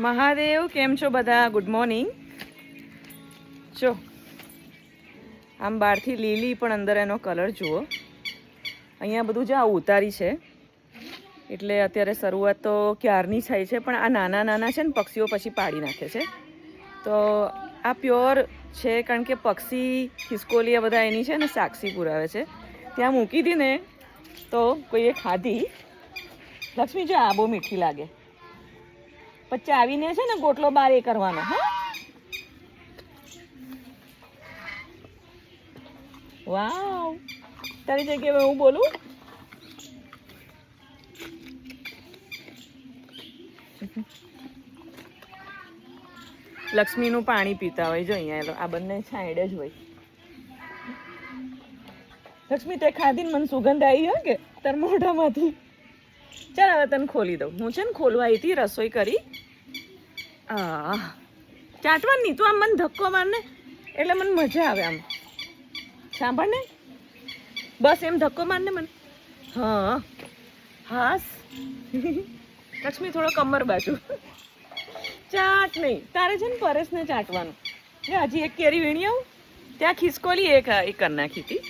મહાદેવ, કેમ છો બધા? Good morning. જો આમ બહારથી લીલી પણ અંદર એનો કલર જુઓ. અહીંયા બધું જ આ ઉતારી છે એટલે અત્યારે શરૂઆત તો ક્યારની થાય છે, પણ આ નાના નાના છે ને પક્ષીઓ પછી પાડી નાખે છે. તો આ પ્યોર છે, કારણ કે પક્ષી ખિસકોલી આ બધા એની છે ને સાક્ષી પુરાવે છે. ત્યાં મૂકી હતી ને તો કોઈએ ખાધી. લક્ષ્મી, જો આ બહુ મીઠી લાગે. પછી આવીને છે ને ગોટલો બાર એ કરવાનો. હા, વાવ, તારી જગ્યાએ હું બોલું? લક્ષ્મીનું પાણી પીતા હોય. જો અહીંયા આ બંને છાંયડે જ હોય. લક્ષ્મી, તે ખાધીને મને સુગંધ આવી હોય કે તાર મોઢામાંથી. ચાલ હવે તને ખોલી દઉં. હું છે ને ખોલવા આવી હતી, રસોઈ કરી. ચાટવાની તું આમ મને ધક્કો મારને એટલે મને મજા આવે. આમ સાંભળ ને, બસ એમ ધક્કો મારને મને. હા હાસ. લક્ષ્મી, થોડો કમર બાજુ ચાટ નહીં. તારે છે ને પરેશને ચાટવાનું. હજી એક કેરી વીણી આવું. ત્યાં ખિસકોલી એક કરી નાખી હતી.